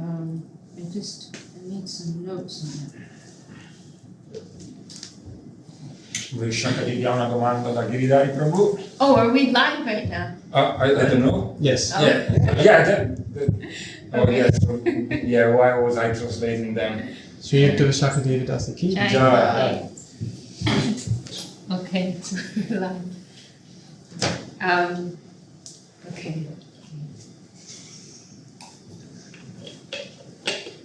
I made some notes on that. Shakti dia una domanda da Giridhari Prabhu. Oh, are we live right now? I don't know. Yes. Oh. Oh yes. So, yeah. Why was I translating them? Sri Yuktava Shakti Dasi Ki. Jai. Okay, it's live. Okay.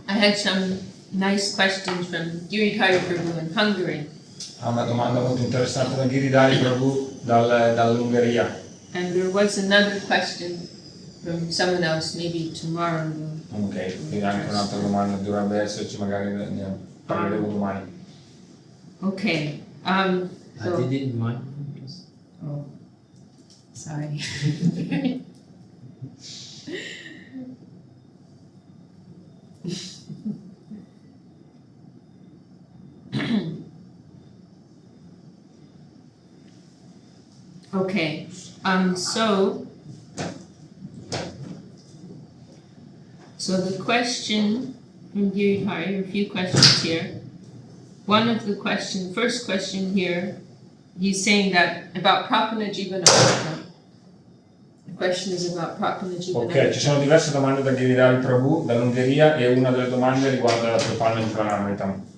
I had some nice questions from Giridhari Prabhu in Hungary. Una domanda molto interessante da Giridhari Prabhu dall'Ungheria. And there was another question from someone else, maybe tomorrow. Ok, quindi anche un'altra domanda dovrebbe esserci, magari ne parleremo domani. Okay. I didn't mind. Oh, sorry. Okay. So the question from Giridhari, a few questions here. One of the first question here, he's saying that about Prapana Jivanamrita. The question is about Prapana Jivanamrita. Ok, ci sono diverse domande da Giridhari Prabhu dall'Ungheria e una delle domande riguarda la Prapana Jivanamrita.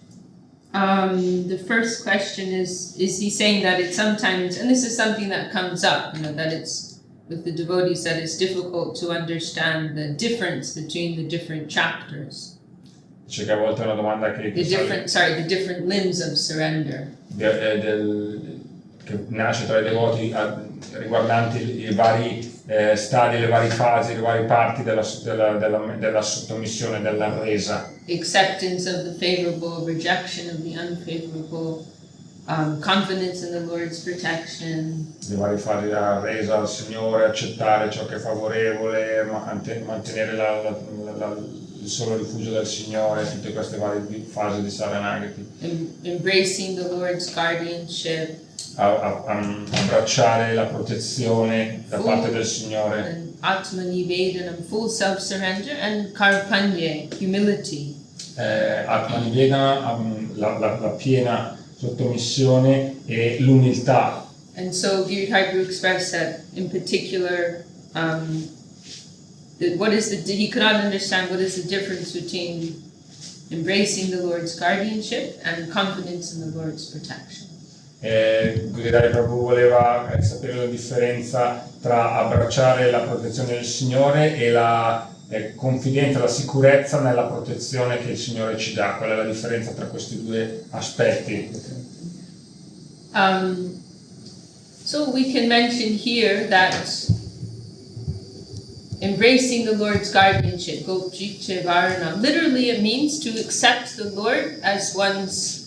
The first question is he saying that it's sometimes, and this is something that comes up, that it's with the devotees, that it's difficult to understand the difference between the different chapters. Dice che a volte è una domanda che The different limbs of surrender. Che nasce tra i devoti riguardanti i vari stadi, le varie fasi, le varie parti della sottomissione, della resa. Acceptance of the favorable, rejection of the unfavorable, confidence in the Lord's protection. Le varie fasi della resa al Signore, accettare ciò che è favorevole, mantenere il solo rifugio del Signore, tutte queste varie fasi di Sharanagati. Embracing the Lord's guardianship. Abbracciare la protezione da parte del Signore. Atmanivedanam, full self-surrender, and karpanye, humility. Atmanivedana, la piena sottomissione e l'umiltà. And so Giridhari expressed that in particular, he could not understand what is the difference between embracing the Lord's guardianship and confidence in the Lord's protection. Giridhari Prabhu voleva sapere la differenza tra abbracciare la protezione del Signore e la confidenza, la sicurezza nella protezione che il Signore ci dà. Qual è la differenza tra questi due aspetti? So we can mention here that embracing the Lord's guardianship, Gopjikche Varanam, literally it means to accept the Lord as one's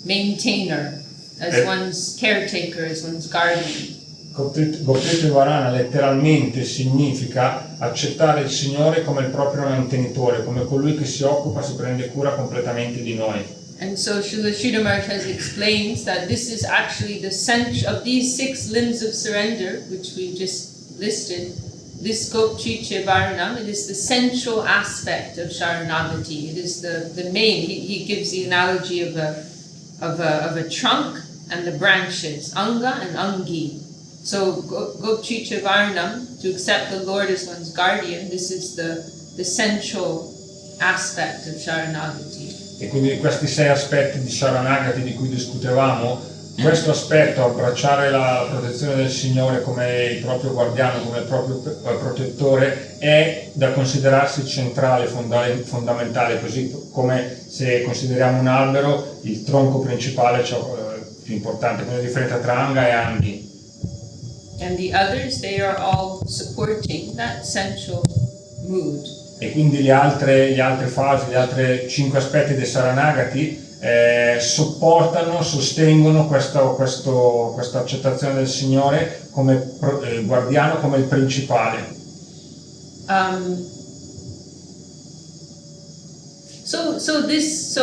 maintainer, as one's caretaker, as one's guardian. Gopjikche Varana letteralmente significa accettare il Signore come il proprio mantenitore, come colui che si occupa, si prende cura completamente di noi. And so Srila Sridhar Maharaj explains that this is actually the center of these 6 limbs of surrender, which we just listed. This Gopjikche Varanam, it is the central aspect of Sharanagati. It is the main. He gives the analogy of a trunk and the branches, Anga and Angi. So Gopjikche Varanam, to accept the Lord as one's guardian, this is the central aspect of Sharanagati. E quindi di questi 6 aspetti di Sharanagati di cui discutevamo, questo aspetto, abbracciare la protezione del Signore come il proprio guardiano, come il proprio protettore, è da considerarsi centrale, fondamentale, così come se consideriamo un albero, il tronco principale è ciò più importante, quindi la differenza tra Anga e Anghi. And the others, they are all supporting that central mood. E quindi le altre fasi, gli altri 5 aspetti del Sharanagati sopportano, sostengono questa accettazione del Signore come guardiano, come il principale. So this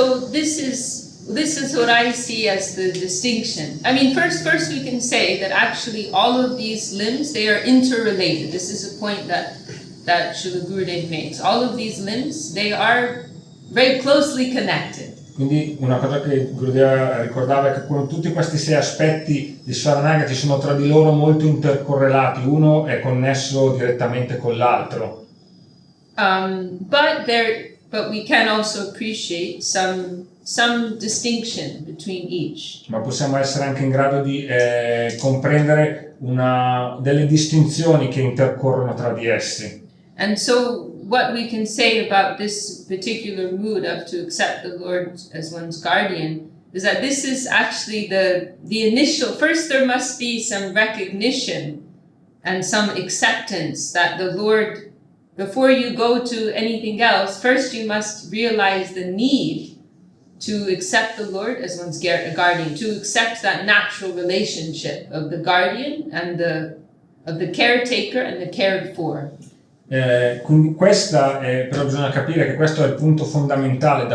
is what I see as the distinction. I mean, first we can say that actually all of these limbs, they are interrelated. This is a point that that Srila Gurudev makes. All of these limbs, they are very closely connected. Quindi una cosa che Gurudev ricordava è che tutti questi 6 aspetti di sharanagati sono tra di loro molto intercorrelati, uno è connesso direttamente con l'altro. But we can also appreciate some distinction between each. Ma possiamo essere anche in grado di comprendere delle distinzioni che intercorrono tra di essi. And so what we can say about this particular mood of to accept the Lord as one's guardian is that this is actually the initial. First there must be some recognition and some acceptance that the Lord, before you go to anything else, first you must realize the need to accept the Lord as one's guardian, to accept that natural relationship of the guardian and of the caretaker and the cared for. Quindi però bisogna capire che questo è il punto fondamentale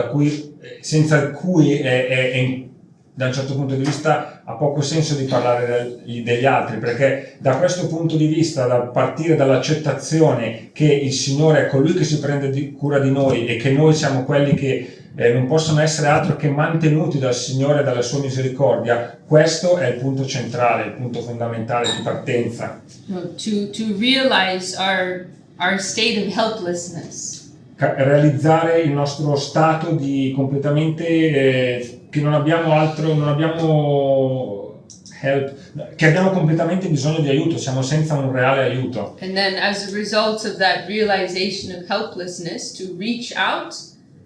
senza cui da un certo punto di vista ha poco senso di parlare degli altri, perché da questo punto di vista, da partire dall'accettazione che il Signore è colui che si prende cura di noi e che noi siamo quelli che non possono essere altro che mantenuti dal Signore e dalla sua misericordia, questo è il punto centrale, il punto fondamentale di partenza. To realize our state of helplessness. Realizzare il nostro stato di completamente che che abbiamo completamente bisogno di aiuto, siamo senza un reale aiuto. And then as a result of that realization of helplessness, to reach out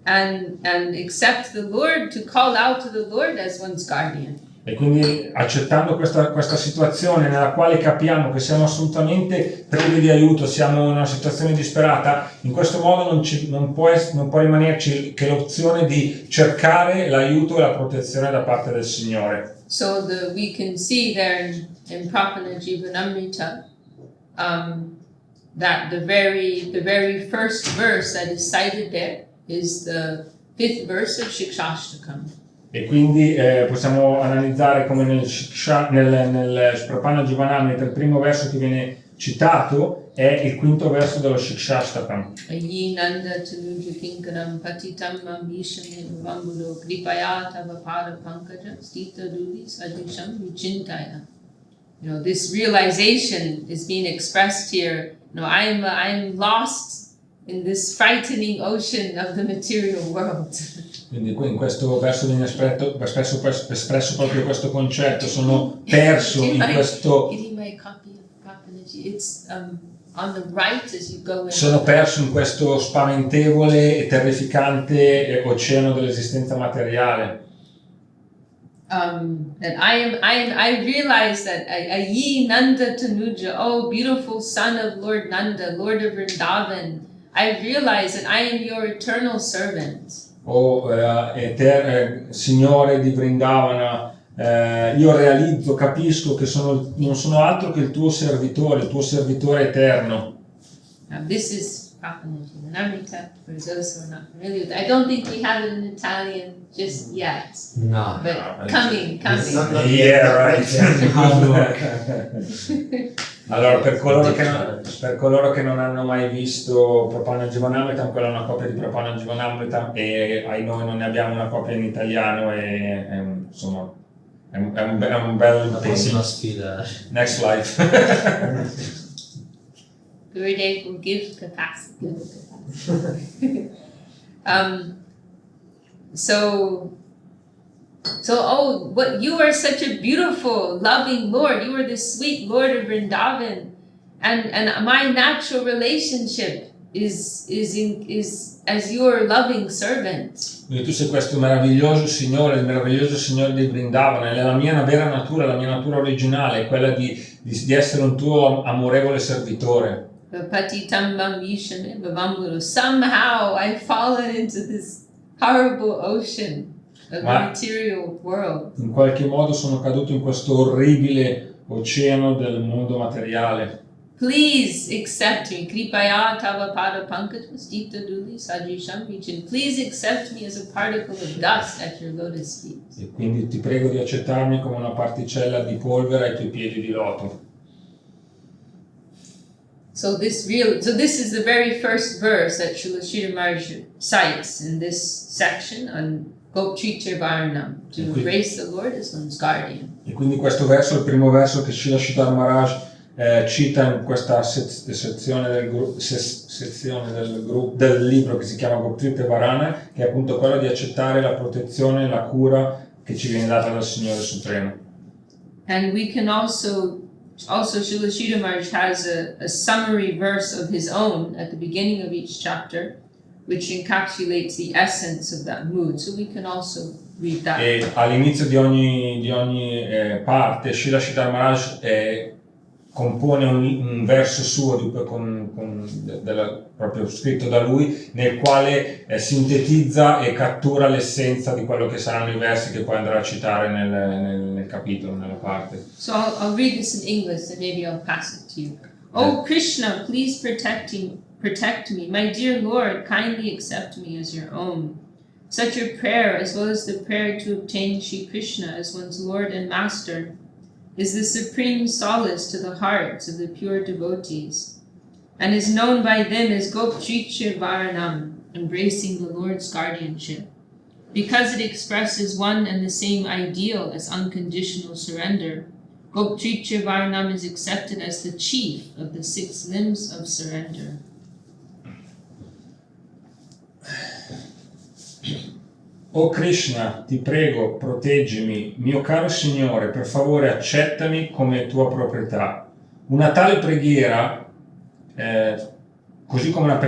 and accept the Lord, to call out to the Lord as one's guardian. E quindi accettando questa situazione nella quale capiamo che siamo assolutamente privi di aiuto, siamo in una situazione disperata, in questo modo non può rimanerci che l'opzione di cercare l'aiuto e la protezione da parte del Signore. So we can see there in Prapana Jivanamrita that the very first verse that is cited there is the 5th verse of Shikshashtakam. E quindi possiamo analizzare come nel Prapana Jivanamrita il primo verso che viene citato è il 5º verso dello Shikshashtakam. Ayinanda tanuja kinkanam patitam mamisham vambudo gripayata vapada pankaja stita duli sadisham vichintaya. You know, this realization is being expressed here. You know, I'm lost in this frightening ocean of the material world. Quindi in questo verso viene espresso proprio questo concetto, sono perso in questo... Sono perso in questo spaventevole e terrificante oceano dell'esistenza materiale. And I realize that Ayi Nanda Tanuja, oh beautiful son of Lord Nanda, Lord of Vrindavan, I realize that I am your eternal servant. Signore di Vrindavana, io capisco che non sono altro che il tuo servitore eterno. Now this is Prapana Jivanamrita, for those who are not familiar with it. I don't think we have it in Italian just yet. No. But coming. Yeah, right. Allora, per coloro che non hanno mai visto Prapana Jivanamrita, quella è una copia di Prapana Jivanamrita e ai noi non ne abbiamo una copia in italiano e insomma è un bel La prossima sfida. Next life. Gurudev will give capacity. So, what you are such a beautiful, loving Lord. You are the sweet Lord of Vrindavan, and my natural relationship is as your loving servant. Quindi tu sei questo meraviglioso Signore, il meraviglioso Signore di Vrindavana, e la mia vera natura, la mia natura originale è quella di essere un tuo amorevole servitore. Somehow I've fallen into this horrible ocean of the material world. In qualche modo sono caduto in questo orribile oceano del mondo materiale. Please accept me. Kripaya tava pada pankaj stita duli sajisham vichin. Please accept me as a particle of dust at your lotus feet. E quindi ti prego di accettarmi come una particella di polvere ai tuoi piedi di loto. So this is the very first verse that Srila Maharaj cites in this section on Goptricha Varnam, to embrace the Lord as one's guardian. E quindi questo verso è il primo verso che Srila Maharaj cita in questa sezione del libro che si chiama Goptricha Varana, che è appunto quello di accettare la protezione e la cura che ci viene data dal Signore Supremo. And we can also Srila Maharaj has a summary verse of his own at the beginning of each chapter, which encapsulates the essence of that mood. So we can also read that. E all'inizio di ogni parte, Srila Maharaj compone un verso suo proprio scritto da lui, nel quale sintetizza e cattura l'essenza di quello che saranno i versi che poi andrà a citare nel capitolo, nella parte. So I'll read this in English and maybe I'll pass it to you. Oh Krishna, please protect me. My dear Lord, kindly accept me as your own. Such a prayer, as well as the prayer to obtain Shri Krishna as one's Lord and Master, is the supreme solace to the hearts of the pure devotees, and is known by them as Goptricha Varanam, embracing the Lord's guardianship. Because it expresses one and the same ideal as unconditional surrender, Goptricha Varanam is accepted as the chief of the 6 limbs of surrender. O Krishna, ti prego, proteggimi, mio caro Signore, per favore accettami come tua proprietà. Una tale preghiera, così come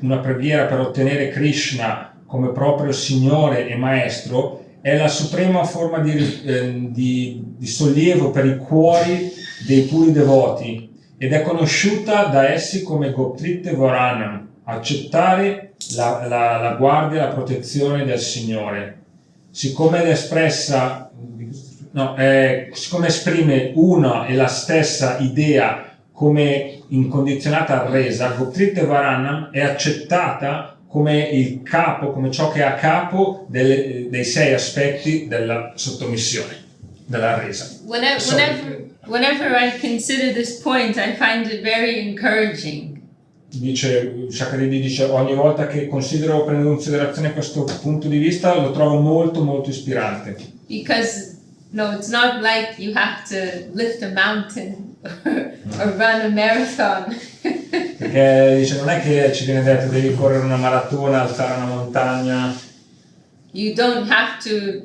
una preghiera per ottenere Krishna come proprio Signore e Maestro, è la suprema forma di sollievo per i cuori dei puri devoti ed è conosciuta da essi come Goptricha Varanam, accettare la guardia e la protezione del Signore. Siccome esprime una e la stessa idea come incondizionata resa, Goptricha Varanam è accettata come il capo, come ciò che è a capo dei 6 aspetti della sottomissione, della resa. Whenever I consider this point, I find it very encouraging. Shakaridi dice, ogni volta che prendo in considerazione questo punto di vista lo trovo molto molto ispirante. Because it's not like you have to lift a mountain or run a marathon. Perché dice, non è che ci viene detto devi correre una maratona, alzare una montagna. You don't have to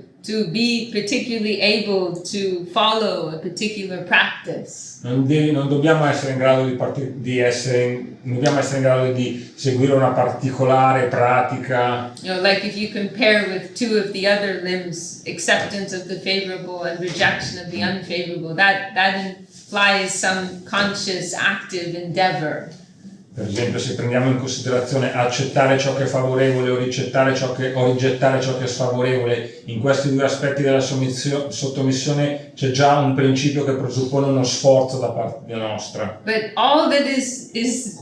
be particularly able to follow a particular practice. Non dobbiamo essere in grado di seguire una particolare pratica. Like if you compare with 2 of the other limbs, acceptance of the favorable and rejection of the unfavorable, that implies some conscious, active endeavor. Per esempio, se prendiamo in considerazione accettare ciò che è favorevole o rigettare ciò che è sfavorevole, in questi 2 aspetti della sottomissione c'è già un principio che presuppone uno sforzo da parte nostra. But all that is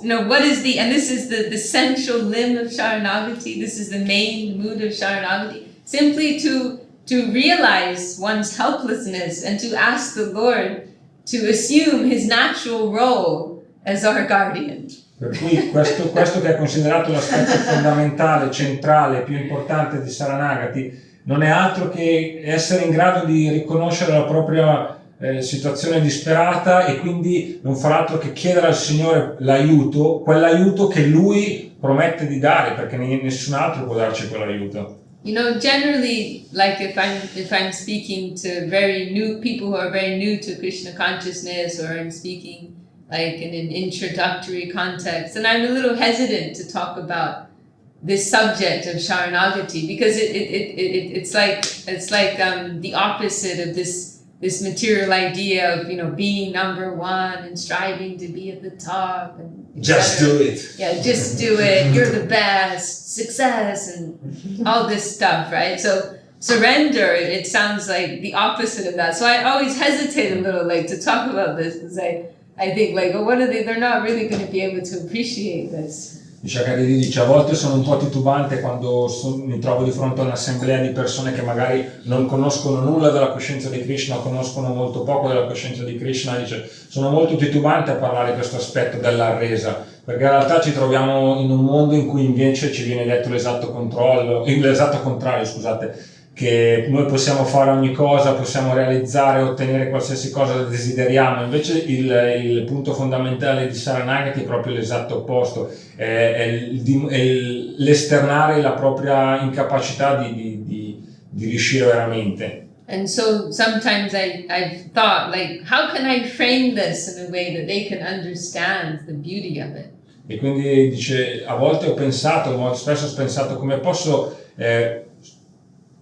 what is and this is the central limb of sharanagati, this is the main mood of sharanagati, simply to realize one's helplessness and to ask the Lord to assume his natural role as our guardian. Per cui questo che è considerato l'aspetto fondamentale, centrale, più importante di Sharanagati non è altro che essere in grado di riconoscere la propria situazione disperata e quindi non far altro che chiedere al Signore quell'aiuto che Lui promette di dare, perché nessun altro può darci quell'aiuto. Generally, like if I'm speaking to very new people who are very new to Krishna consciousness, or I'm speaking like in an introductory context, and I'm a little hesitant to talk about this subject of sharanagati because it's like the opposite of this material idea of being number one and striving to be at the top and just do it. Yeah, just do it. You're the best. Success and all this stuff, right? So surrender, it sounds like the opposite of that. So I always hesitate a little to talk about this because I think what are they're not really going to be able to appreciate this. Sharanagati dice: a volte sono un po' titubante quando mi trovo di fronte a un'assemblea di persone che magari non conoscono nulla della coscienza di Krishna, conoscono molto poco della coscienza di Krishna. Dice: sono molto titubante a parlare di questo aspetto della resa, perché in realtà ci troviamo in un mondo in cui invece ci viene detto l'esatto contrario, scusate, che noi possiamo fare ogni cosa, possiamo realizzare, ottenere qualsiasi cosa desideriamo. Invece il punto fondamentale di Sharanagati è proprio l'esatto opposto, è l'esternare la propria incapacità di riuscire veramente. And so sometimes I've thought, like, how can I frame this in a way that they can understand the beauty of it? E quindi dice: a volte molto spesso ho pensato come posso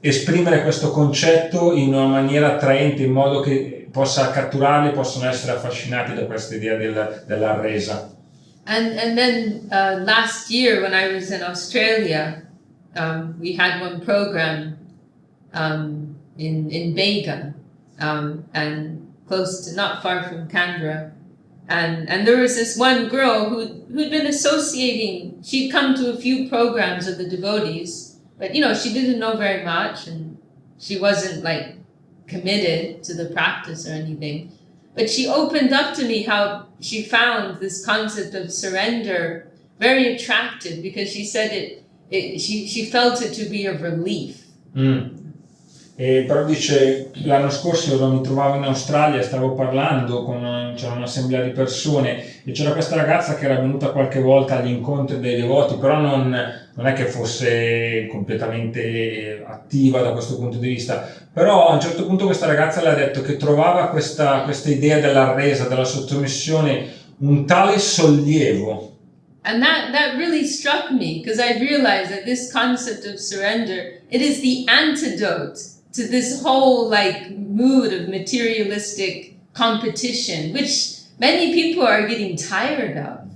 esprimere questo concetto in una maniera attraente, in modo che possa catturarli, possono essere affascinati da questa idea della resa. And then last year when I was in Australia, we had one program in Vega, and close to, not far from Canberra. And there was this one girl who'd been associating, she'd come to a few programs of the devotees, but you know, she didn't know very much and she wasn't like committed to the practice or anything. But she opened up to me how she found this concept of surrender very attractive, because she said she felt it to be a relief. Però dice: l'anno scorso io mi trovavo in Australia, stavo parlando c'era un'assemblea di persone e c'era questa ragazza che era venuta qualche volta agli incontri dei devoti, però non è che fosse completamente attiva da questo punto di vista. Però a un certo punto questa ragazza le ha detto che trovava questa idea della resa, della sottomissione, un tale sollievo. And that really struck me, because I realized that this concept of surrender, it is the antidote to this whole like mood of materialistic competition, which many people are getting tired of.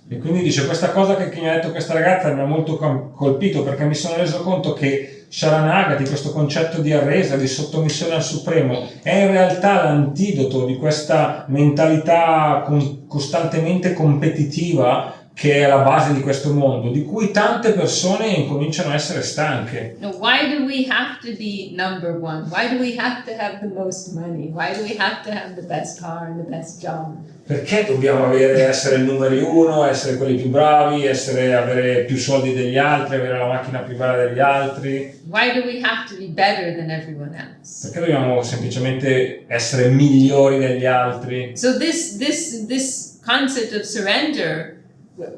E quindi dice: questa cosa che mi ha detto questa ragazza mi ha molto colpito, perché mi sono reso conto che Sharanagati, questo concetto di arresa, di sottomissione al Supremo, è in realtà l'antidoto di questa mentalità costantemente competitiva che è la base di questo mondo, di cui tante persone incominciano a essere stanche. Why do we have to be number one? Why do we have to have the most money? Why do we have to have the best car and the best job? Perché dobbiamo essere il numero uno, essere quelli più bravi, avere più soldi degli altri, avere la macchina più bella degli altri? Why do we have to be better than everyone else? Perché dobbiamo semplicemente essere migliori degli altri? So this concept of surrender,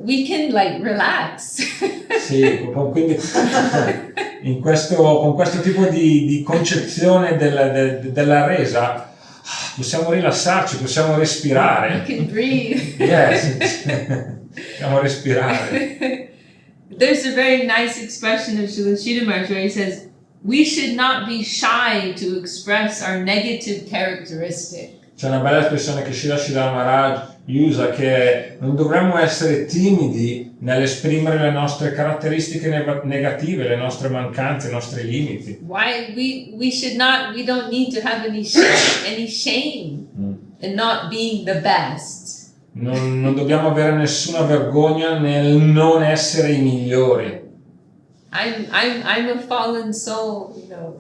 we can like relax. Sì, quindi con questo tipo di concezione della resa possiamo rilassarci, possiamo respirare. You can breathe. Yes, possiamo respirare. There's a very nice expression of Srila Maharaj where he says, we should not be shy to express our negative characteristic. C'è una bella espressione che Srila Maharaj usa, che non dovremmo essere timidi nell'esprimere le nostre caratteristiche negative, le nostre mancanze, i nostri limiti. Why we don't need to have any shame in not being the best. Non dobbiamo avere nessuna vergogna nel non essere i migliori. I'm a fallen soul, you know.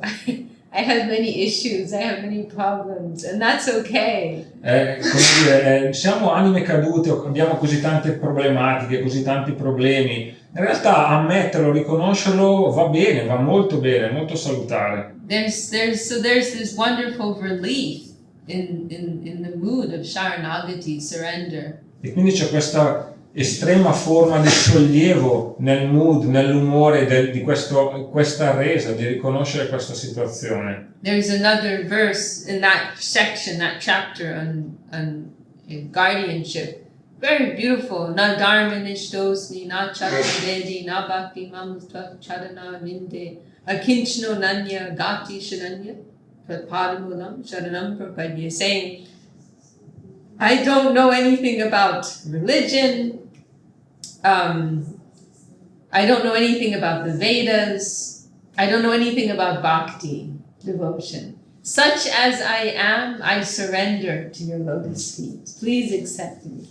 I have many issues, I have many problems, and that's okay. Siamo anime cadute, abbiamo così tante problematiche, così tanti problemi. In realtà ammetterlo, riconoscerlo va bene, va molto bene, molto salutare. There's this wonderful relief in the mood of sharanagati, surrender. E quindi c'è questa estrema forma di sollievo nel mood, nell'umore di questa resa, di riconoscere questa situazione. There's another verse in that section, that chapter on guardianship. Very beautiful. Na dharma nishtosni, na chaturvedi, na bhakti mam chadana vinde, akinchno nanya gati sharanya, pradpadamulam sharanam prapadye, saying, I don't know anything about religion. I don't know anything about the Vedas. I don't know anything about bhakti, devotion. Such as I am, I surrender to your lotus feet. Please accept me.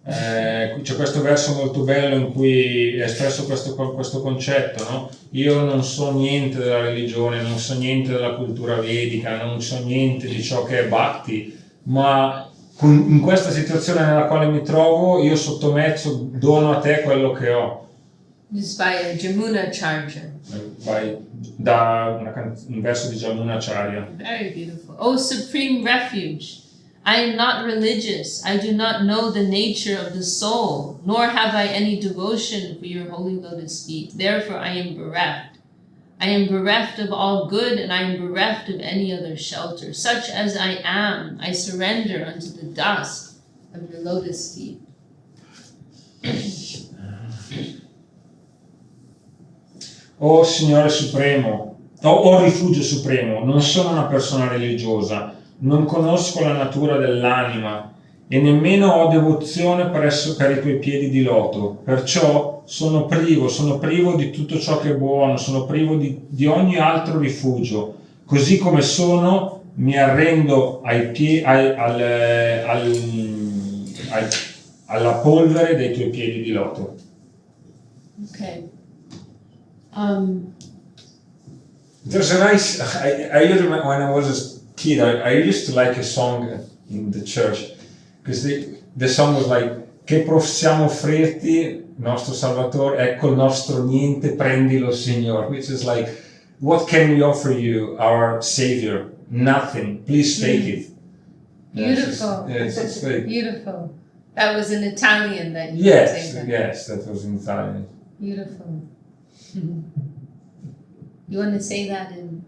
C'è questo verso molto bello in cui è espresso questo concetto, no? Io non so niente della religione, non so niente della cultura vedica, non so niente di ciò che è bhakti, ma in questa situazione nella quale mi trovo io sottometto, dono a te quello che ho. This is by a Jamunacharya. Da un verso di Jamunacharya. Very beautiful. O supreme refuge, I am not religious. I do not know the nature of the soul, nor have I any devotion for your holy lotus feet. Therefore I am bereft. I am bereft of all good, and I am bereft of any other shelter. Such as I am, I surrender unto the dust of your lotus feet. O Signore Supremo, o Rifugio Supremo, non sono una persona religiosa, non conosco la natura dell'anima e nemmeno ho devozione per i tuoi piedi di loto, perciò sono privo di tutto ciò che è buono, sono privo di ogni altro rifugio. Così come sono, mi arrendo alla polvere dei tuoi piedi di loto. Okay. There's a nice. I remember when I was a kid. I used to like a song in the church because the song was like: che possiamo offrirti, nostro Salvatore, ecco il nostro niente, prendilo Signore. Which is like, what can we offer you, our Savior? Nothing. Please take it. Beautiful. Yes, it's like, beautiful. That was in Italian that you yes, sang that. yes, that was in Italian. Beautiful. You want to say that in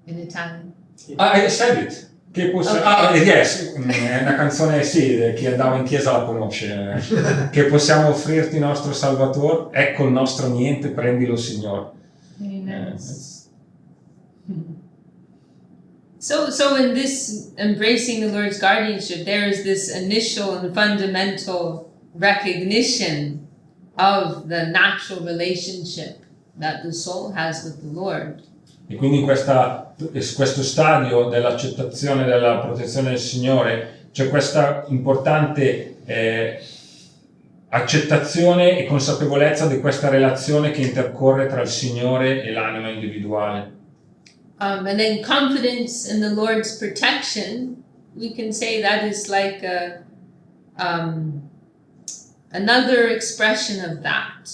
Italian? I said it. Che possiamo, Okay. Yes, è una canzone sì, chi andava in chiesa la conosce. Che possiamo offrirti nostro Salvatore, ecco il nostro niente, prendilo Signore. Very nice. So in this embracing the Lord's guardianship, there is this initial and fundamental recognition of the natural relationship that the soul has with the Lord. E quindi in questo stadio dell'accettazione della protezione del Signore c'è questa importante accettazione e consapevolezza di questa relazione che intercorre tra il Signore e l'anima individuale. And then confidence in the Lord's protection, we can say that is like another expression of that,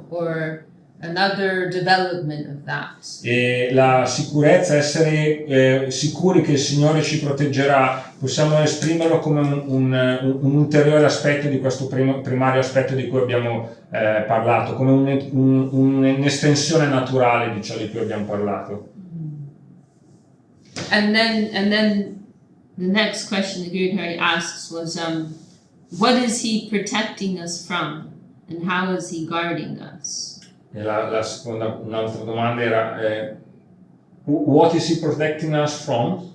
or another development of that. E la sicurezza, essere sicuri che il Signore ci proteggerà, possiamo esprimerlo come un ulteriore aspetto di questo primario aspetto di cui abbiamo parlato, come un'estensione naturale di ciò di cui abbiamo parlato. And then the next question the Girdhari asks was, what is he protecting us from, and how is he guarding us? E un'altra domanda era, what is he protecting us from?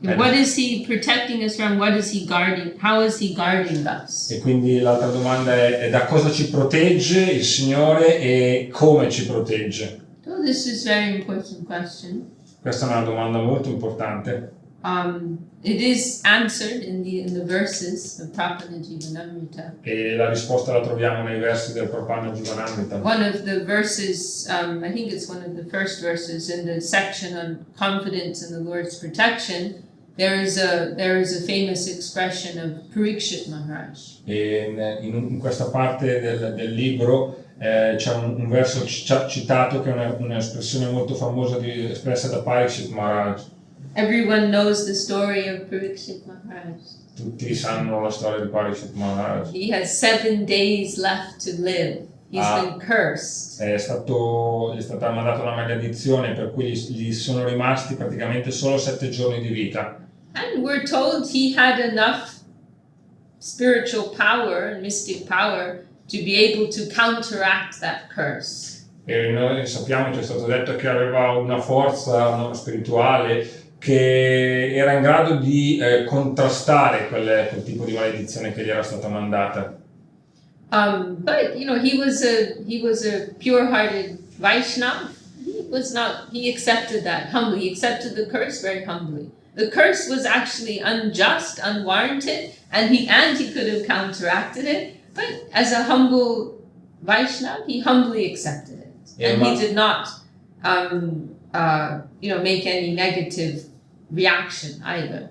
What is he protecting us from? What is he guarding? How is he guarding us? E quindi l'altra domanda è da cosa ci protegge il Signore e come ci protegge? So this is a very important question. Questa è una domanda molto importante. It is answered in the verses of Prapana Jivanamrita. E la risposta la troviamo nei versi del Prapana Jivanamrita. One of the verses, I think it's one of the first verses in the section on confidence in the Lord's protection. There is a famous expression of Parikshit Maharaj. E in questa parte del libro c'è un verso citato che è un'espressione molto famosa espressa da Parikshit Maharaj. Everyone knows the story of Parikshit Maharaj. Tutti sanno la storia di Parikshit Maharaj. He has 7 days left to live. He's been cursed. Gli è stata mandata una maledizione per cui gli sono rimasti praticamente solo 7 giorni di vita. And we're told he had enough spiritual power and mystic power to be able to counteract that curse. E noi sappiamo, ci è stato detto che aveva una forza spirituale che era in grado di contrastare quel tipo di maledizione che gli era stata mandata. But he was a pure-hearted Vaishnava. He accepted that humbly. He accepted the curse very humbly. the curse was actually unjust, unwarranted, and he could have counteracted it, but as a humble Vaishnava, he humbly accepted it. And he did not make any negative reaction either.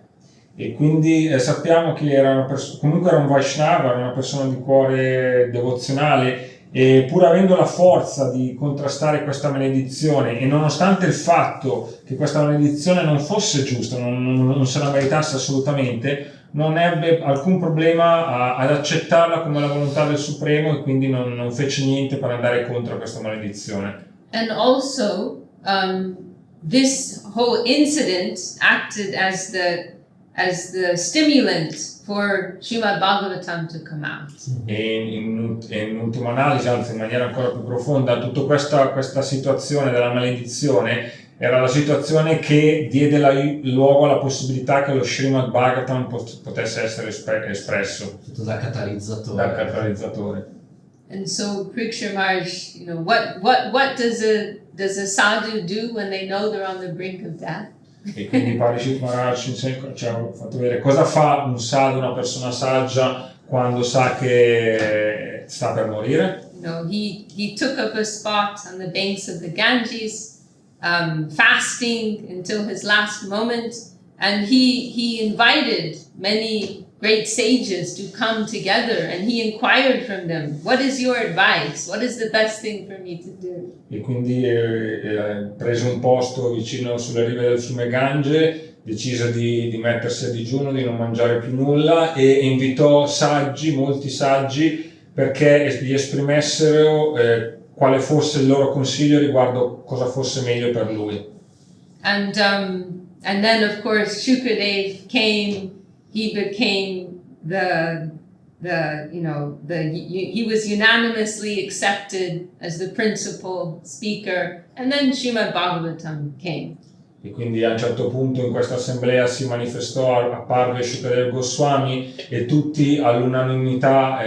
E quindi sappiamo che comunque era un Vaishnava, era una persona di cuore devozionale, e pur avendo la forza di contrastare questa maledizione, e nonostante il fatto che questa maledizione non fosse giusta, non se la meritasse assolutamente, non ebbe alcun problema ad accettarla come la volontà del Supremo, e quindi non fece niente per andare contro questa maledizione. And also, this whole incident acted as the stimulant for Srimad Bhagavatam to come out. E in ultima analisi, anzi in maniera ancora più profonda, tutta questa situazione della maledizione era la situazione che diede luogo alla possibilità che lo Srimad Bhagavatam potesse essere espresso. Tutto da catalizzatore. And so Pariksha Maharaj, what does a sadhu do when they know they're on the brink of death? E quindi Parishit Maharaj ci ha fatto vedere cosa fa un sadhu, una persona saggia, quando sa che sta per morire. He took up a spot on the banks of the Ganges, fasting until his last moment, and he invited many great sages to come together, and he inquired from them, what is your advice? What is the best thing for me to do? E quindi prese un posto vicino sulle rive del fiume Gange, decise di mettersi a digiuno, di non mangiare più nulla, e invitò molti saggi, perché gli esprimessero quale fosse il loro consiglio riguardo cosa fosse meglio per lui. And then of course Shukadev came. He became he was unanimously accepted as the principal speaker, and then Srimad Bhagavatam came. E quindi a un certo punto in questa assemblea si manifestò, apparve Shukadev Goswami, e tutti all'unanimità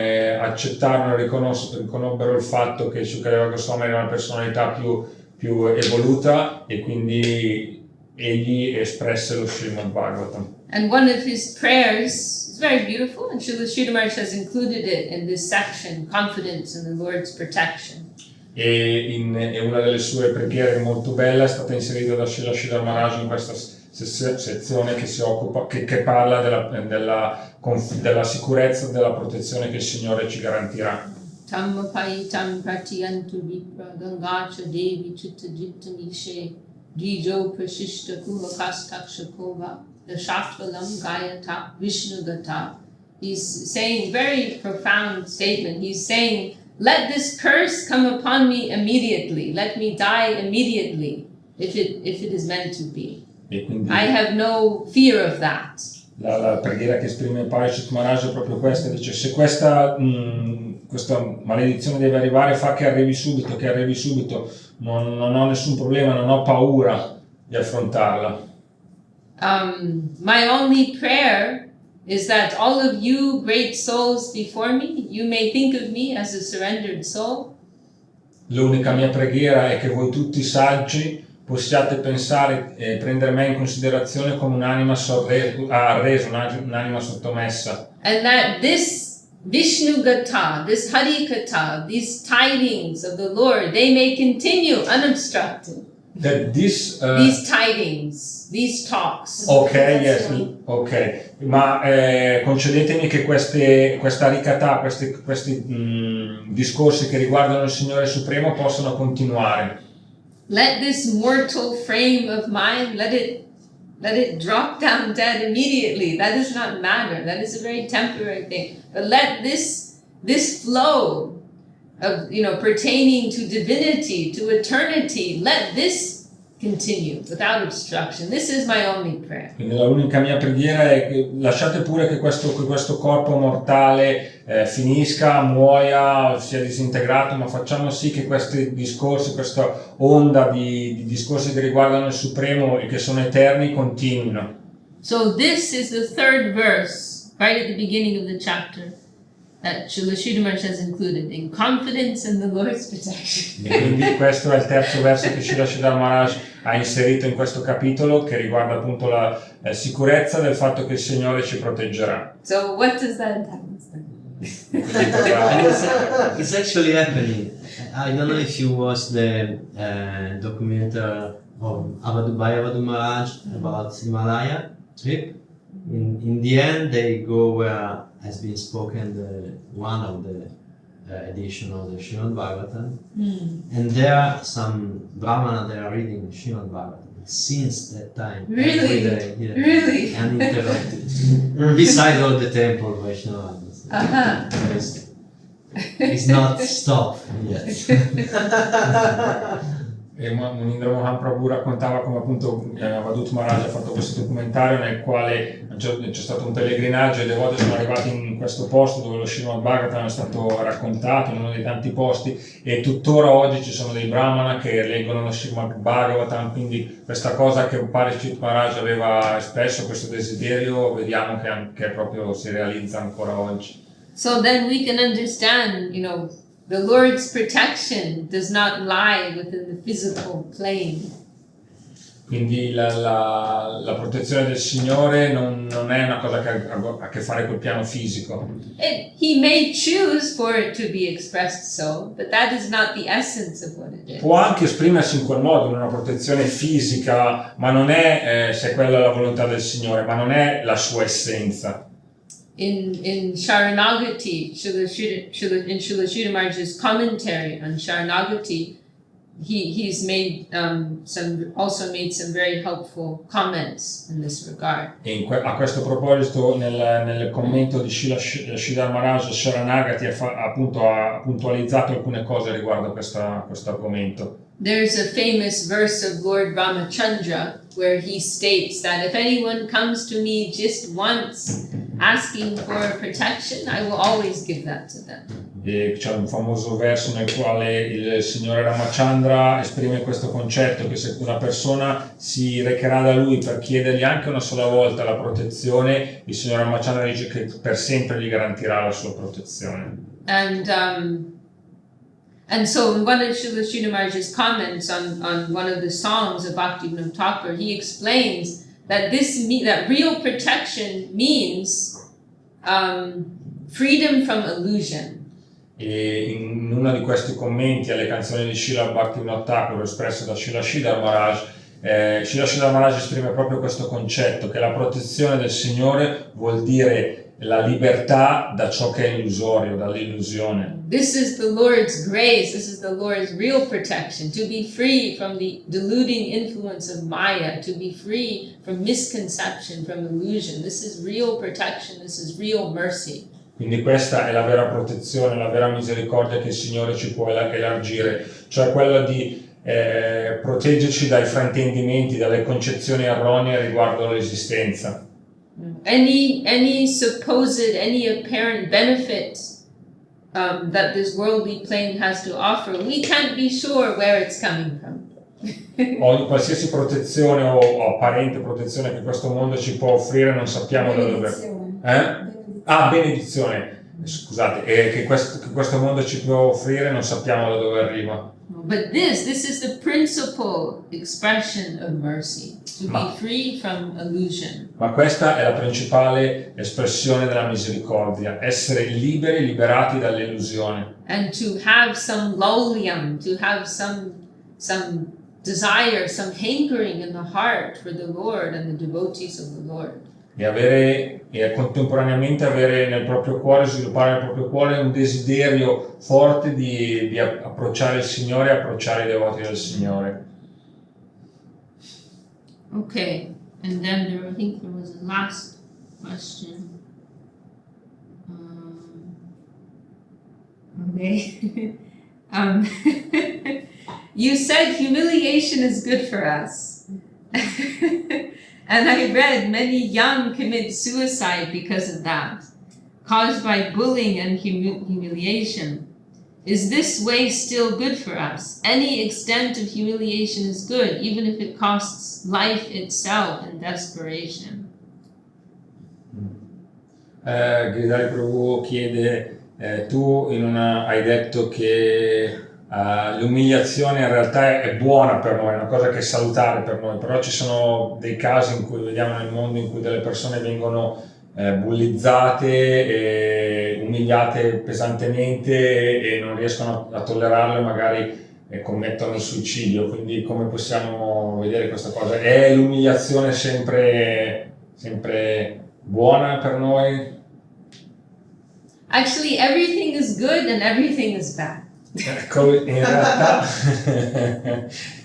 accettarono e riconobbero il fatto che Shukadev Goswami era una personalità più evoluta, e quindi egli espresse lo Srimad Bhagavatam. And one of his prayers is very beautiful, and Srila Maharaj has included it in this section, confidence in the Lord's protection. E una delle sue preghiere molto bella è stata inserita da Srila Maharaj in questa sezione che parla della sicurezza, della protezione che il Signore ci garantirà. Tammapaitam pratiyantu vipra gangacha devi chitta jitta nishe jijo prashishta kuhakastaksha the Shaftvalam Gayata Vishnugata. He's saying very profound statement. He's saying, let this curse come upon me immediately. Let me die immediately if it is meant to be. I have no fear of that. La preghiera che esprime Parishit Maharaj è proprio questa, dice: se questa maledizione deve arrivare, fa che arrivi subito, non ho nessun problema, non ho paura di affrontarla. My only prayer is that all of you great souls before me, you may think of me as a surrendered soul. L'unica mia preghiera è che voi tutti saggi possiate pensare e prendere me in considerazione come un'anima arresa, un'anima sottomessa. And that this Vishnu Gata, this Hari Kata, these tidings of the Lord, they may continue unobstructed. That these tidings, these talks. Ok, ma concedetemi che questa ricatà, questi discorsi che riguardano il Signore Supremo possano continuare. Let this mortal frame of mine, let it drop down dead immediately. That does not matter. That is a very temporary thing. But let this flow of, pertaining to divinity, to eternity, let this continue without obstruction. This is my only prayer. Quindi l'unica mia preghiera è che lasciate pure che questo corpo mortale finisca, muoia, sia disintegrato, ma facciamo sì che questi discorsi, questa onda di discorsi che riguardano il Supremo e che sono eterni continuino. So this is the third verse, right at the beginning of the chapter. that Srila Sridhar Maharaj has included in confidence in the Lord's protection. E quindi questo è il terzo verso che Srila Maharaj ha inserito in questo capitolo, che riguarda appunto la sicurezza del fatto che il Signore ci proteggerà. So what does that entail? It's actually happening. I don't know if you watched the documentary of Avadu Maharaj about Himalaya trip. In the end, they go where has been spoken one of the edition of the Srimad Bhagavatam, and there are some Brahmana they are reading Srimad Bhagavatam since that time. Really? Every day, yeah, Really? uninterrupted. Beside all the temple Vaishnavas. It's not stopped yet. E Munindra Mohan Prabhu raccontava come appunto Avadut Maharaj ha fatto questo documentario nel quale c'è stato un pellegrinaggio e i devoti sono arrivati in questo posto dove lo Srimad Bhagavatam è stato raccontato, in uno dei tanti posti, e tuttora oggi ci sono dei brahmana che leggono lo Srimad Bhagavatam, quindi questa cosa che Parishit Maharaj aveva espresso, questo desiderio, vediamo che proprio si realizza ancora oggi. So then we can understand, the Lord's protection does not lie within the physical plane. Quindi la protezione del Signore non è una cosa che ha a che fare col piano fisico. He may choose for it to be expressed so, but that is not the essence of what it is. Può anche esprimersi in quel modo, in una protezione fisica, ma non è, se quella è la volontà del Signore, ma non è la sua essenza. In Sharanagati, in Srila Sridhar Maharaj's commentary on Sharanagati, he's made also made some very helpful comments in this regard. A questo proposito, nel commento di Sridhar Maharaj, Sharanagati ha puntualizzato alcune cose riguardo questo argomento. There's a famous verse of Lord Ramachandra where he states that if anyone comes to me just once asking for protection, I will always give that to them. E c'è un famoso verso nel quale il signore Ramachandra esprime questo concetto, che se una persona si recherà da lui per chiedergli anche una sola volta la protezione, il signore Ramachandra dice che per sempre gli garantirà la sua protezione. And so in one of Srila Sridhar Maharaj's comments on one of the songs of Bhaktivinoda Thakur, he explains that that real protection means freedom from illusion. E in uno di questi commenti alle canzoni di Srila Bhaktivinoda Thakur espresse da Srila Sridhar Maharaj esprime proprio questo concetto, che la protezione del Signore vuol dire la libertà da ciò che è illusorio, dall'illusione. This is the Lord's grace, this is the Lord's real protection, to be free from the deluding influence of Maya, to be free from misconception, from illusion. This is real protection, this is real mercy. Quindi questa è la vera protezione, la vera misericordia che il Signore ci può elargire, cioè quella di proteggerci dai fraintendimenti, dalle concezioni erronee riguardo l'esistenza. Any supposed, any apparent benefit that this worldly plane has to offer, we can't be sure where it's coming from. Ogni qualsiasi protezione o apparente protezione che questo mondo ci può offrire non sappiamo da dove. Benedizione. Scusate, che questo mondo ci può offrire non sappiamo da dove arriva. But this is the principal expression of mercy, to be free from illusion. Ma questa è la principale espressione della misericordia, essere liberi, liberati dall'illusione. And to have some laulyam, to have some desire, some hankering in the heart for the Lord and the devotees of the Lord. E contemporaneamente avere nel proprio cuore, sviluppare nel proprio cuore un desiderio forte di approcciare il Signore e approcciare i devoti del Signore. Okay, and then I think there was a last question. Okay. You said humiliation is good for us. And I read many young commit suicide because of that, caused by bullying and humiliation. Is this way still good for us? Any extent of humiliation is good, even if it costs life itself in desperation. Gridhari Prabhu chiede tu hai detto che l'umiliazione in realtà è buona per noi, è una cosa che è salutare per noi, però ci sono dei casi in cui vediamo nel mondo in cui delle persone vengono bullizzate e umiliate pesantemente e non riescono a tollerarlo e magari commettono il suicidio. Quindi come possiamo vedere questa cosa? È l'umiliazione sempre buona per noi? Actually, everything is good and everything is bad.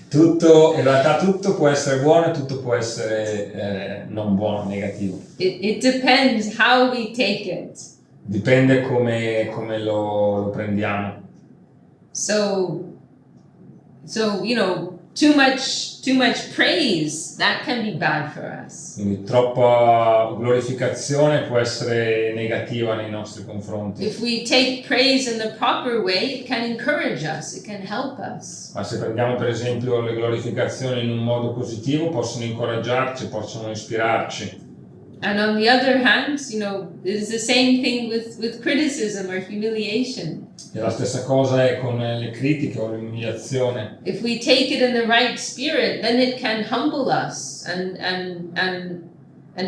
In realtà tutto può essere buono e tutto può essere non buono, negativo. It depends how we take it. Dipende come lo prendiamo. So too much praise, that can be bad for us. Quindi troppa glorificazione può essere negativa nei nostri confronti. If we take praise in the proper way, it can encourage us, it can help us. Ma se prendiamo per esempio le glorificazioni in un modo positivo, possono incoraggiarci, possono ispirarci. And on the other hand, it's the same thing with criticism or humiliation. E la stessa cosa è con le critiche o l'umiliazione. If we take it in the right spirit, then it can humble us and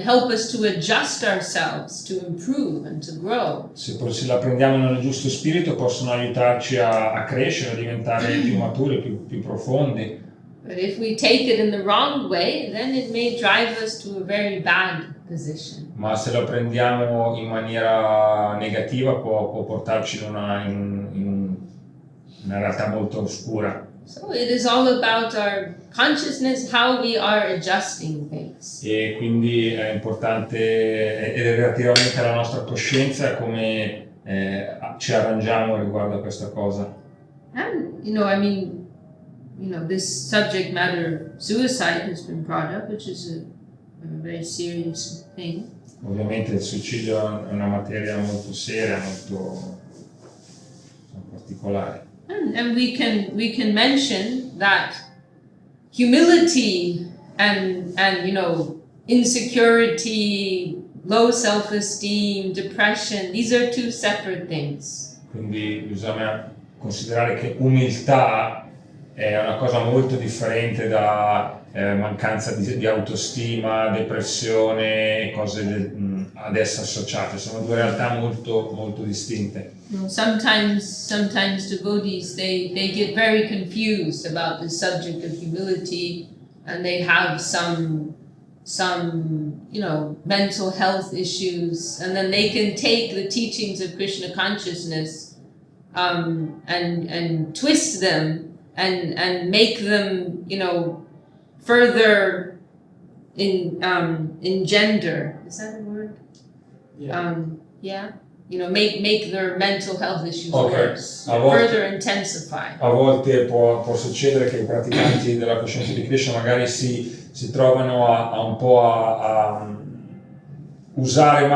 help us to adjust ourselves, to improve and to grow. Se la prendiamo nel giusto spirito, possono aiutarci a crescere, a diventare più maturi, più profondi. But if we take it in the wrong way, then it may drive us to a very bad position. Ma se lo prendiamo in maniera negativa può portarci in una realtà molto oscura. So it is all about our consciousness, how we are adjusting things. E quindi è importante, ed è relativamente alla nostra coscienza, come ci arrangiamo riguardo a questa cosa. And this subject matter, suicide, has been brought up, which is a very serious thing. Ovviamente il suicidio è una materia molto seria, molto particolare. And we can mention that humility and insecurity, low self-esteem, depression, these are two separate things. Quindi bisogna considerare che umiltà è una cosa molto differente da mancanza di autostima, depressione e cose ad essa associate. Sono due realtà molto, molto distinte. Sometimes devotees they get very confused about the subject of humility, and they have some mental health issues, and then they can take the teachings of Krishna consciousness and twist them and make them further engender. Is that a word? Yeah. Make their mental health issues worse, volte, further intensify. A volte può succedere che i praticanti della coscienza di Krishna magari si trovano a usare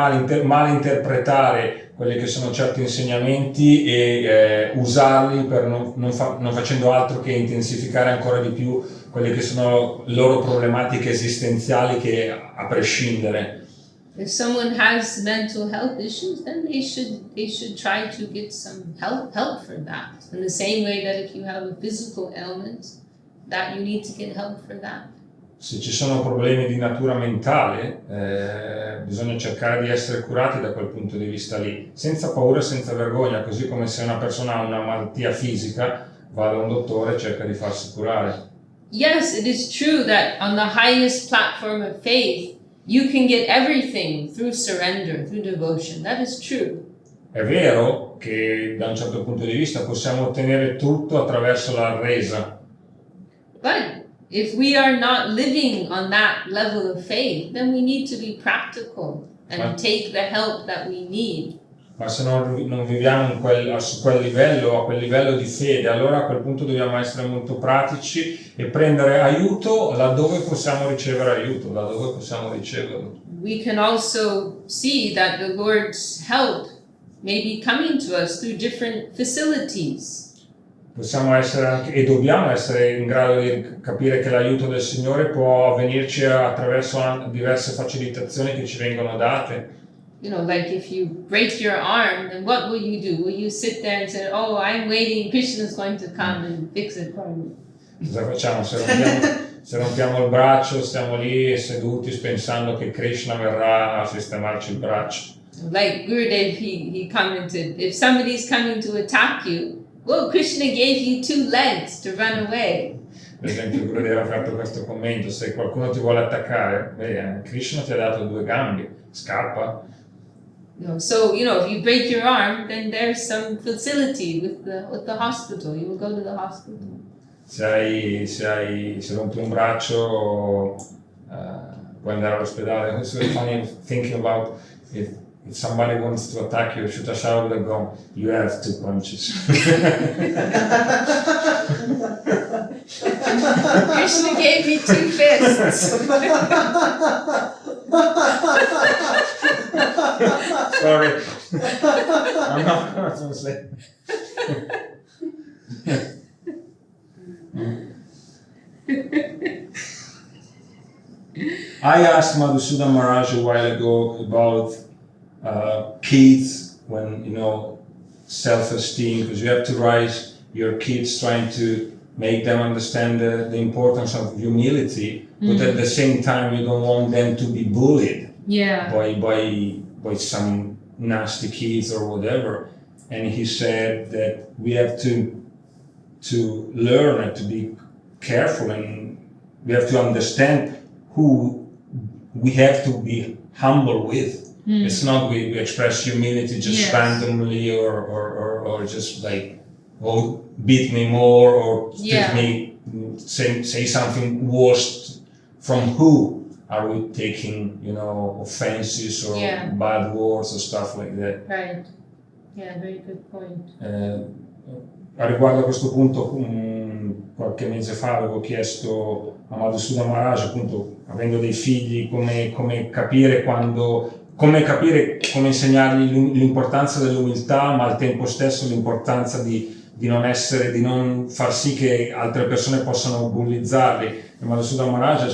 malinterpretare quelli che sono certi insegnamenti e usarli per non facendo altro che intensificare ancora di più quelle che sono loro problematiche esistenziali, che a prescindere. If someone has mental health issues, then they should try to get some help for that. In the same way that if you have a physical ailment, that you need to get help for that. Se ci sono problemi di natura mentale, bisogna cercare di essere curati da quel punto di vista lì, senza paura e senza vergogna, così come se una persona ha una malattia fisica, va da un dottore e cerca di farsi curare. Yes, it is true that on the highest platform of faith, you can get everything through surrender, through devotion. That is true. È vero che da un certo punto di vista possiamo ottenere tutto attraverso la resa. But if we are not living on that level of faith, then we need to be practical and take the help that we need. Ma se non viviamo su quel livello, a quel livello di fede, allora a quel punto dobbiamo essere molto pratici e prendere aiuto laddove possiamo ricevere aiuto, laddove possiamo riceverlo. We can also see that the Lord's help may be coming to us through different facilities. Possiamo essere anche, e dobbiamo essere in grado di capire che l'aiuto del Signore può avvenirci attraverso diverse facilitazioni che ci vengono date. like if you break your arm, then what will you do? Will you sit there and say, oh, I'm waiting, Krishna's going to come and fix it for me? Cosa facciamo se rompiamo il braccio, stiamo lì seduti pensando che Krishna verrà a sistemarci il braccio? Like Gurudev, he commented, if somebody's coming to attack you, well, Krishna gave you 2 legs to run away. Per esempio, Gurudev ha fatto questo commento: se qualcuno ti vuole attaccare, Krishna ti ha dato 2 gambe, scappa. So, if you break your arm, then there's some facility with the hospital. You will go to the hospital. Se rompi un braccio, puoi andare all'ospedale. It's very funny thinking about if somebody wants to attack you, shoot a shot with a gun, you have 2 punches. Krishna gave me 2 fists. Sorry, I'm not going to say. I asked Madhusudan Maharaj a while ago about kids when self-esteem, because you have to raise your kids trying to make them understand the importance of humility, but at the same time you don't want them to be bullied by some nasty kids or whatever. And he said that we have to learn and to be careful, and we have to understand who we have to be humble with. It's not we express humility just randomly or just like, oh, beat me more or give me say something worse. From who are we taking, offenses or bad words or stuff like that? Right. Yeah, very good point. A riguardo a questo punto, qualche mese fa avevo chiesto a Madhusudan Maharaj, appunto, avendo dei figli, come capire come insegnargli l'importanza dell'umiltà, ma al tempo stesso l'importanza di non far sì che altre persone possano bullizzarli. E Madhusudan Maharaj ha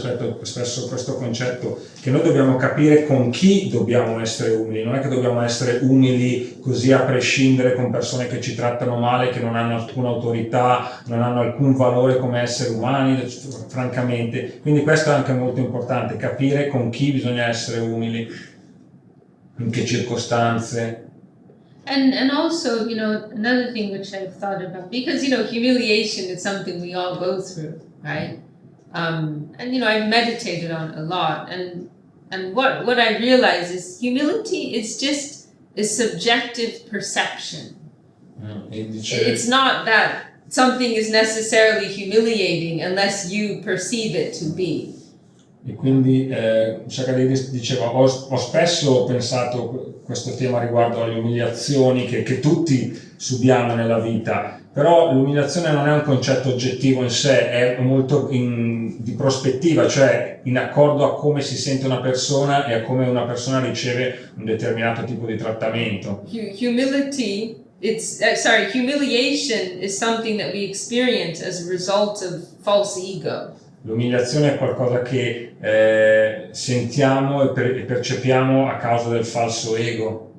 espresso questo concetto che noi dobbiamo capire con chi dobbiamo essere umili. Non è che dobbiamo essere umili così a prescindere con persone che ci trattano male, che non hanno alcuna autorità, non hanno alcun valore come esseri umani, francamente. Quindi questo è anche molto importante, capire con chi bisogna essere umili, in che circostanze. And also, another thing which I've thought about, because, humiliation is something we all go through, right? And, I've meditated on a lot, and what I realize is humility is just a subjective perception. It's not that something is necessarily humiliating unless you perceive it to be. E quindi Shakadeva diceva, ho spesso pensato questo tema riguardo alle umiliazioni che tutti subiamo nella vita, però l'umiliazione non è un concetto oggettivo in sé, è molto di prospettiva, cioè in accordo a come si sente una persona e a come una persona riceve un determinato tipo di trattamento. Humiliation is something that we experience as a result of false ego. L'umiliazione è qualcosa che sentiamo e percepiamo a causa del falso ego.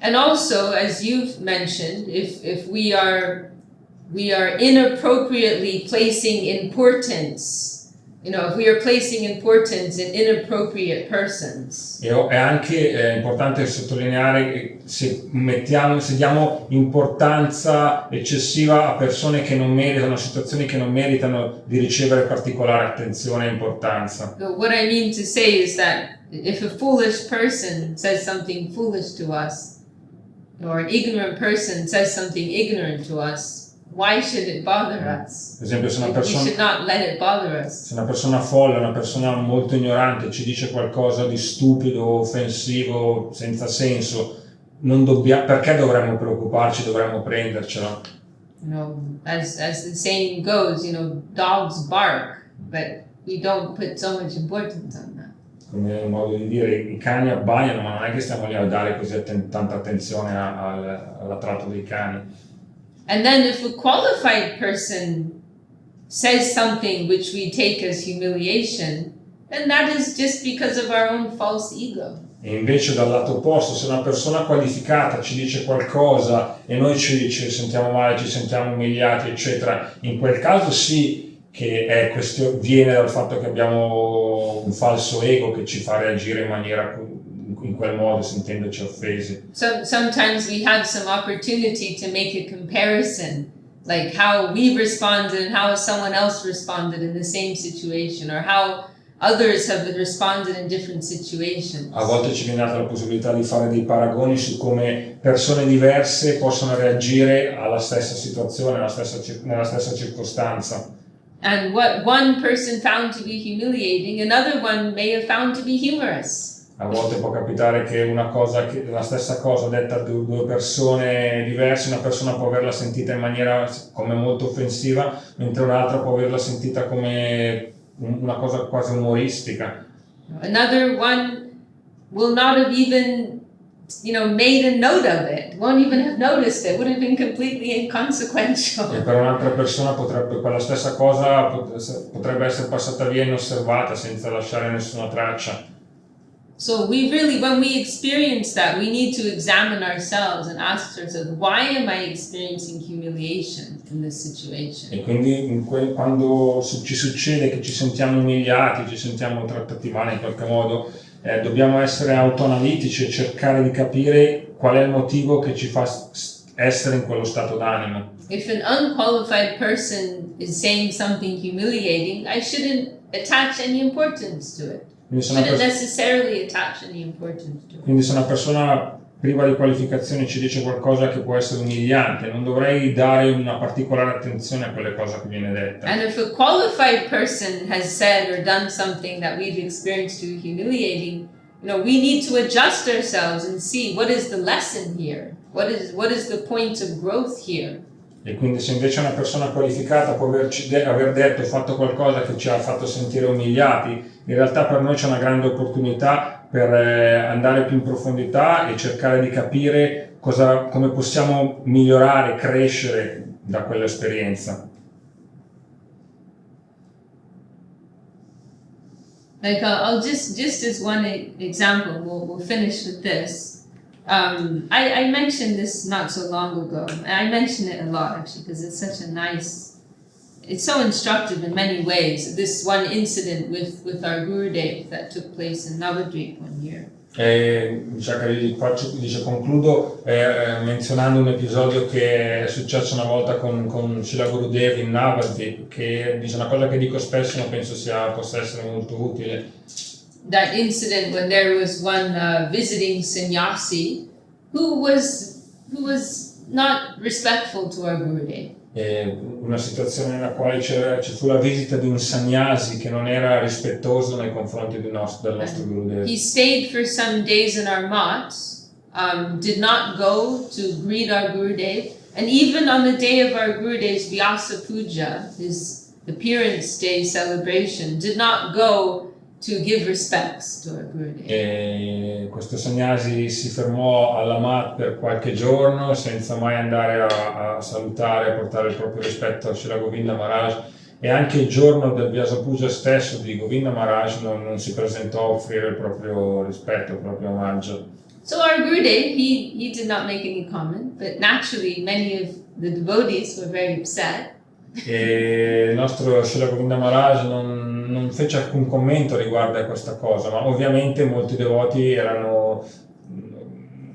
And also, as you've mentioned, if we are inappropriately placing importance, if we are placing importance in inappropriate persons. E è anche importante sottolineare che se diamo importanza eccessiva a persone che non meritano, a situazioni che non meritano di ricevere particolare attenzione e importanza. So what I mean to say is that if a foolish person says something foolish to us, or an ignorant person says something ignorant to us, why should it bother us? Per esempio, We should not let it bother us. Se una persona folle, una persona molto ignorante ci dice qualcosa di stupido, offensivo, senza senso, perché dovremmo preoccuparci, dovremmo prendercela? As the saying goes, dogs bark, but we don't put so much importance on that. Come un modo di dire, i cani abbaiano, ma non è che stiamo lì a dare così tanta attenzione alla tratta dei cani. And then if a qualified person says something which we take as humiliation, then that is just because of our own false ego. E invece dal lato opposto, se una persona qualificata ci dice qualcosa e noi ci sentiamo male, ci sentiamo umiliati, eccetera, in quel caso sì che è viene dal fatto che abbiamo un falso ego che ci fa reagire in maniera in quel modo, sentendoci offesi. So sometimes we have some opportunity to make a comparison, like how we responded and how someone else responded in the same situation, or how others have responded in different situations. A volte ci viene data la possibilità di fare dei paragoni su come persone diverse possono reagire alla stessa situazione, nella stessa circostanza. And what one person found to be humiliating, another one may have found to be humorous. A volte può capitare che la stessa cosa detta da due persone diverse, una persona può averla sentita in maniera come molto offensiva, mentre un'altra può averla sentita come una cosa quasi umoristica. Another one will not have even, made a note of it, won't even have noticed it, would have been completely inconsequential. E per un'altra persona quella stessa cosa potrebbe essere passata via inosservata senza lasciare nessuna traccia. So when we experience that, we need to examine ourselves and ask ourselves, why am I experiencing humiliation in this situation? E quindi quando ci succede che ci sentiamo umiliati, ci sentiamo trattati male in qualche modo, dobbiamo essere autoanalitici e cercare di capire qual è il motivo che ci fa essere in quello stato d'animo. If an unqualified person is saying something humiliating, I shouldn't attach any importance to it. Shouldn't necessarily attach any importance to it. Quindi se una persona priva di qualificazione ci dice qualcosa che può essere umiliante, non dovrei dare una particolare attenzione a quelle cose che viene detta. And if a qualified person has said or done something that we've experienced to be humiliating, we need to adjust ourselves and see what is the lesson here. What is the point of growth here? E quindi se invece una persona qualificata può aver detto o fatto qualcosa che ci ha fatto sentire umiliati, in realtà per noi c'è una grande opportunità per andare più in profondità e cercare di capire come possiamo migliorare, crescere da quell'esperienza. Like I'll just as one example, we'll finish with this. I mentioned this not so long ago, and I mention it a lot actually because it's it's so instructive in many ways. This one incident with our Gurudev that took place in Navadvip one year. Concludo menzionando un episodio che è successo una volta con Srila Gurudev in Navadvip, che dice una cosa che dico spesso ma penso possa essere molto utile. That incident when there was one visiting sannyasi who was not respectful to our Gurudev. Una situazione nella quale ci fu la visita di un sannyasi che non era rispettoso nei confronti del nostro Gurudev. He stayed for some days in our mats, did not go to greet our Gurudev, and even on the day of our Gurudev's Vyasa Puja, his appearance day celebration, did not go to give respects to our Gurudev. E questo sannyasi si fermò alla mat per qualche giorno senza mai andare a salutare, a portare il proprio rispetto a Villa Govinda Maharaj, e anche il giorno del Vyasa Puja stesso di Govinda Maharaj non si presentò a offrire il proprio rispetto, il proprio omaggio. So our Gurudev, he did not make any comment, but naturally many of the devotees were very upset. E il nostro Srila Govinda Maharaj non fece alcun commento riguardo a questa cosa, ma ovviamente molti devoti erano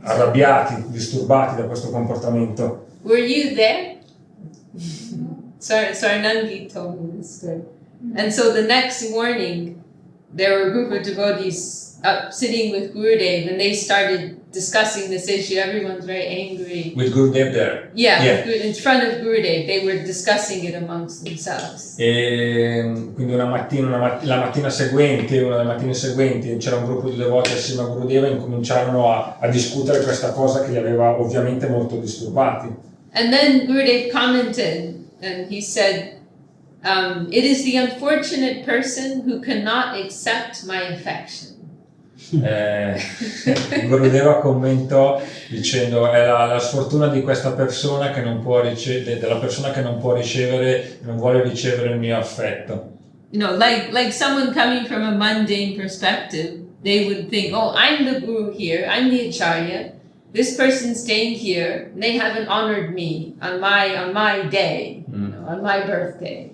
arrabbiati, disturbati da questo comportamento. Were you there? Saranagi told me this story. And so the next morning, there were a group of devotees up sitting with Gurudev, and they started discussing this issue. Everyone's very angry. With Gurudev there? Yeah. In front of Gurudev, they were discussing it amongst themselves. E quindi la mattina seguente, una delle mattine seguenti, c'era un gruppo di devoti assieme a Gurudeva e incominciarono a discutere questa cosa che li aveva ovviamente molto disturbati. And then Gurudev commented, and he said, it is the unfortunate person who cannot accept my affection. Gurudeva commentò dicendo è la sfortuna di questa persona che non può della persona che non può ricevere, non vuole ricevere il mio affetto. Like someone coming from a mundane perspective, they would think, oh, I'm the guru here, I'm the acharya, this person's staying here, they haven't honored me on my day, on my birthday.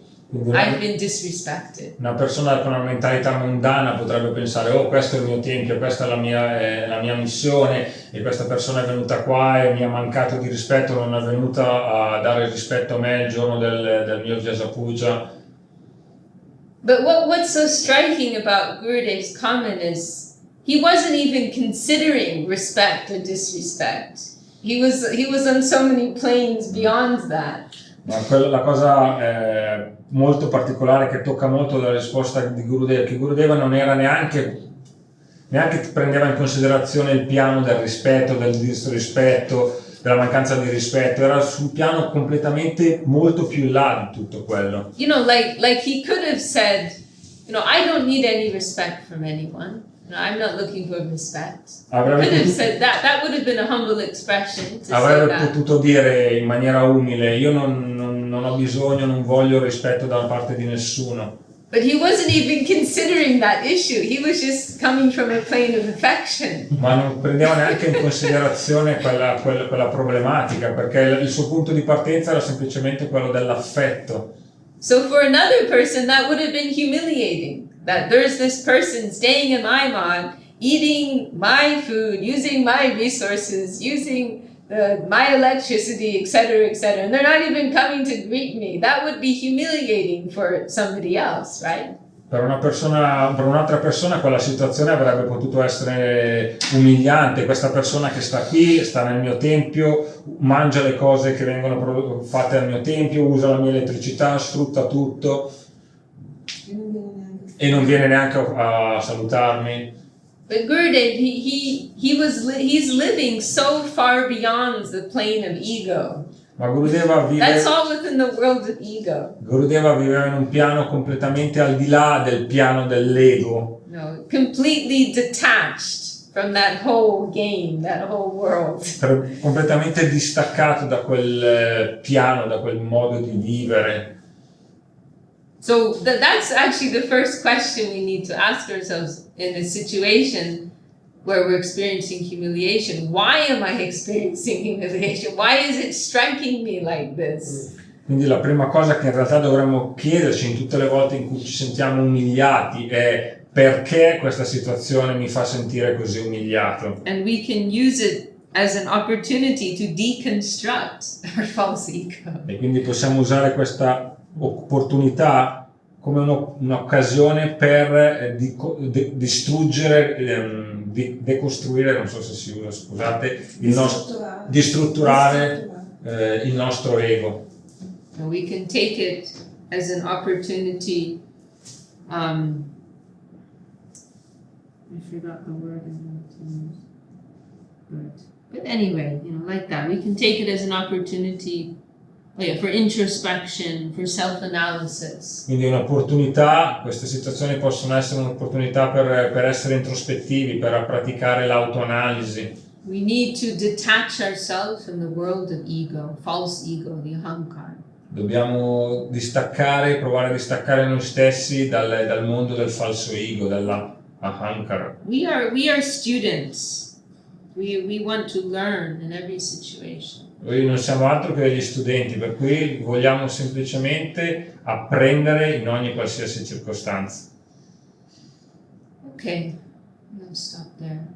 I've been disrespected. Una persona con una mentalità mondana potrebbe pensare, oh, questo è il mio tempio, questa è la mia missione, e questa persona è venuta qua e mi ha mancato di rispetto, non è venuta a dare rispetto a me il giorno del mio Vyasa Puja. But what's so striking about Gurudev's comment is he wasn't even considering respect or disrespect. He was on so many planes beyond that. Ma la cosa molto particolare che tocca molto la risposta di Gurudeva, che Gurudeva non era neanche prendeva in considerazione il piano del rispetto, del disrispetto, della mancanza di rispetto, era sul piano completamente molto più in là di tutto quello. You know, like he could have said, you know, I don't need any respect from anyone. You know, I'm not looking for respect. He could have said that. That would have been a humble expression to say that. Avrebbe potuto dire in maniera umile, io non ho bisogno, non voglio rispetto da parte di nessuno. But he wasn't even considering that issue. He was just coming from a plane of affection. Ma non prendeva neanche in considerazione quella problematica, perché il suo punto di partenza era semplicemente quello dell'affetto. So for another person that would have been humiliating. That there's this person staying in my mom, eating my food, using my resources, using my electricity, etc., and they're not even coming to greet me. That would be humiliating for somebody else, right? Per un'altra persona quella situazione avrebbe potuto essere umiliante. Questa persona che sta qui, sta nel mio tempio, mangia le cose che vengono fatte al mio tempio, usa la mia elettricità, sfrutta tutto e non viene neanche a salutarmi. But Gurudev, he's living so far beyond the plane of ego. Ma Gurudeva That's all within the world of ego. Gurudeva viveva in un piano completamente al di là del piano dell'ego. No, completely detached from that whole game, that whole world. Completamente distaccato da quel piano, da quel modo di vivere. So that's actually the first question we need to ask ourselves in a situation where we're experiencing humiliation. Why am I experiencing humiliation? Why is it striking me like this? Quindi la prima cosa che in realtà dovremmo chiederci in tutte le volte in cui ci sentiamo umiliati è perché questa situazione mi fa sentire così umiliato. And we can use it as an opportunity to deconstruct our false ego. E quindi possiamo usare questa opportunità come un'occasione per distruggere, decostruire, non so se si usa, scusate, distrutturare il nostro ego. And we can take it as an opportunity. I forgot the word I wanted to use. But anyway, you know, like that. We can take it as an opportunity for introspection, for self-analysis. Quindi un'opportunità, queste situazioni possono essere un'opportunità per essere introspettivi, per praticare l'autoanalisi. We need to detach ourselves from the world of ego, false ego, the ahankara. Dobbiamo provare a distaccare noi stessi dal mondo del falso ego, della ahankara. We are students. We want to learn in every situation. Noi non siamo altro che degli studenti, per cui vogliamo semplicemente apprendere in ogni qualsiasi circostanza. Okay, we'll stop there.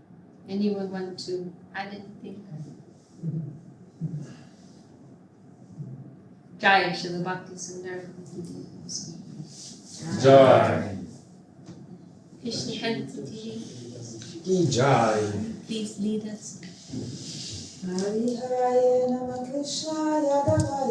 Anyone want to add anything? Jai Srila Bhakti Sundar. Jai. Krishna Kanti. Jai. Please lead us. Hari Hare Nama Krishna Yadavaya